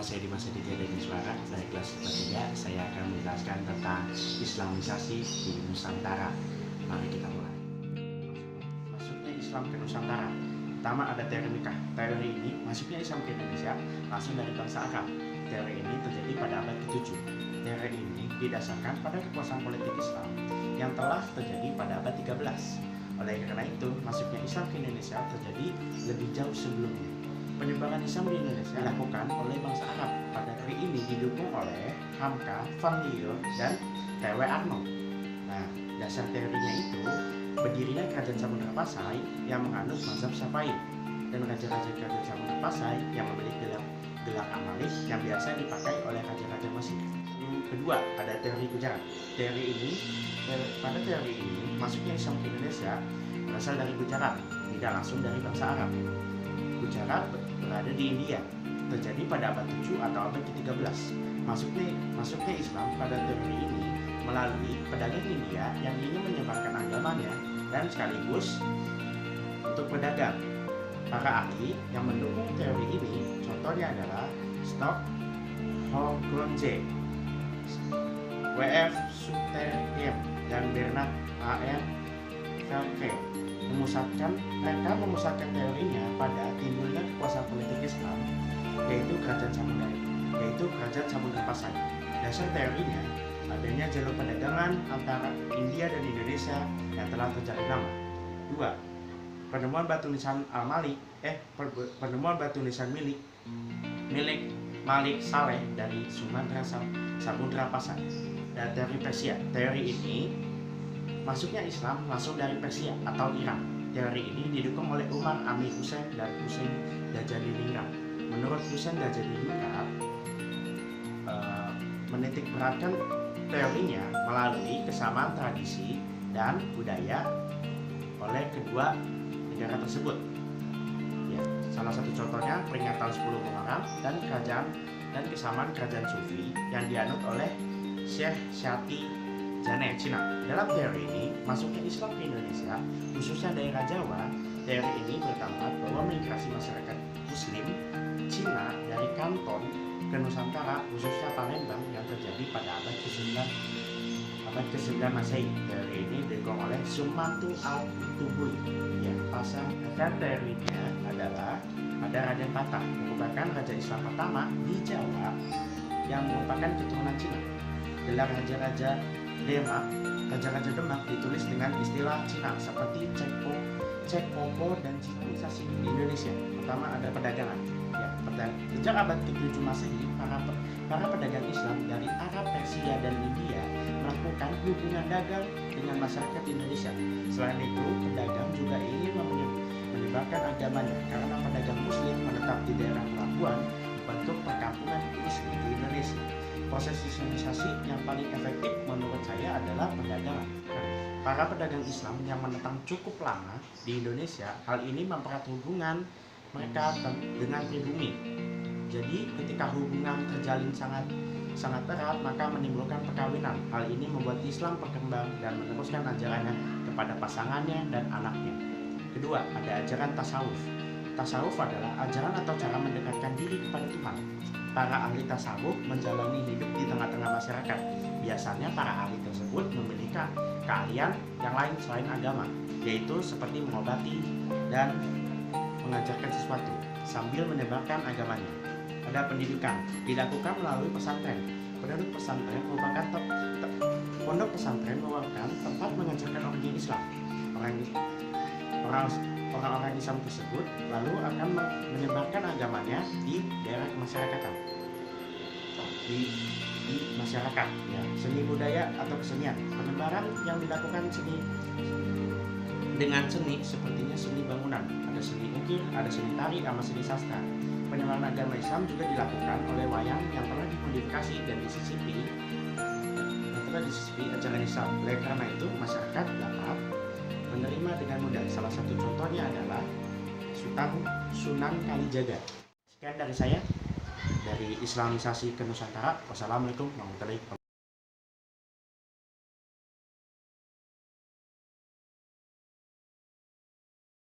Nama saya Dimas Aditya dari Suara, dari kelas 3. Saya akan menjelaskan tentang Islamisasi di Nusantara. Mari kita mulai. Masuknya Islam ke Nusantara. Pertama ada teori nikah. Teori ini masuknya Islam ke Indonesia langsung dari bangsa Arab. Teori ini terjadi pada abad ke-7. Teori ini didasarkan pada kekuasaan politik Islam yang telah terjadi pada abad 13. Oleh karena itu, masuknya Islam ke Indonesia terjadi lebih jauh sebelumnya. Penyebaran Islam di Indonesia dilakukan oleh bangsa Arab. Pada teori ini didukung oleh Hamka, Van Lier, dan T.W. Arnold. Nah, dasar teorinya itu berdirinya Kerajaan Samudra Pasai yang menganut mazhab Syafi'i dan raja-raja Kerajaan Samudra Pasai yang memiliki gelar Amalik yang biasa dipakai oleh raja-raja Mesir. Kedua, ada teori Gujarat. Pada teori ini masuknya Islam ke Indonesia berasal dari Gujarat, tidak langsung dari bangsa Arab. Gujarat berada di India, terjadi pada abad 7 atau abad ke-13. Masuknya Islam pada teori ini melalui pedagang India yang ingin menyebarkan agamanya dan sekaligus untuk pedagang. Para ahli yang mendukung teori ini contohnya adalah Stockholm, W.F. Sutherland dan Bernard A.M. Felke. Mereka memusatkan teorinya pada timbulnya kekuasaan politik Islam, yaitu Kerajaan Samudra Pasai. Dasar teorinya adanya jalur perdagangan antara India dan Indonesia yang telah terjalin lama. 2. Penemuan batu nisan milik Malik Saleh dari Samudra Pasai. Dan teori Persia. Teori ini masuknya Islam langsung dari Persia atau Iran. Teori ini didukung oleh Umar Amir Hussein dan Hussein Dajaningrat. Menurut Hussein Dajaningrat, menitik beratkan teorinya melalui kesamaan tradisi dan budaya oleh kedua negara tersebut. Ya, salah satu contohnya peringatan 10 Muharram dan kesamaan kerajaan Sufi yang dianut oleh Syekh Syati Jane Cina. Dalam teori ini, masuknya Islam ke Indonesia, khususnya daerah Jawa, teori ini bertampak bahwa migrasi masyarakat Muslim Cina dari Kanton ke Nusantara, khususnya Palembang, yang terjadi pada abad ke-9 Masehi. Teori ini didukung oleh Sumatu Al-Tubui. Ya, dan teorinya adalah ada Raden Patah, merupakan raja Islam pertama di Jawa yang merupakan keturunan Cina. Gelar raja-raja Demak ditulis dengan istilah Cina seperti Cek Popo dan Civilisasi di Indonesia. Pertama ada perdagangan. Ya, sejak abad ke-7 Masehi, para pedagang Islam dari Arab, Persia, dan India melakukan hubungan dagang dengan masyarakat Indonesia. Selain itu, pedagang juga ingin menyebarkan agamanya karena pedagang Muslim menetap di daerah pelabuhan bentuk perkampungan Muslim di Indonesia. Proses islamisasi yang paling efektif menurut saya adalah perdagangan. Para pedagang Islam yang menetap cukup lama di Indonesia, hal ini mempererat hubungan mereka dengan pribumi. Jadi ketika hubungan terjalin sangat erat, maka menimbulkan perkawinan. Hal ini membuat Islam berkembang dan meneruskan ajarannya kepada pasangannya dan anaknya. Kedua, ada ajaran tasawuf. Tasawuf adalah ajaran atau cara mendekatkan diri kepada Tuhan. Para ahli tasawuf menjalani hidup di tengah-tengah masyarakat. Biasanya para ahli tersebut memiliki keahlian yang lain selain agama, yaitu seperti mengobati dan mengajarkan sesuatu sambil menyebarkan agamanya. Ada pendidikan dilakukan melalui pesantren. Pondok pesantren merupakan tempat mengajarkan orang Islam. Orang-orang Islam tersebut lalu akan menyebarkan agamanya di daerah kemasyarakatan, di masyarakat. Ya, seni budaya atau kesenian. Penyebaran yang dilakukan dengan seni sepertinya seni bangunan, ada seni ukir, ada seni tari, sama seni sastra. Penyebaran agama Islam juga dilakukan oleh wayang yang telah dimodifikasi dan disisipi ajaran Islam. Oleh karena itu, masyarakat dapat menerima dengan mudah. Salah satu contohnya adalah Sunan Kalijaga. Sekian dari saya, dari Islamisasi ke Nusantara. Wassalamualaikum warahmatullahi wabarakatuh.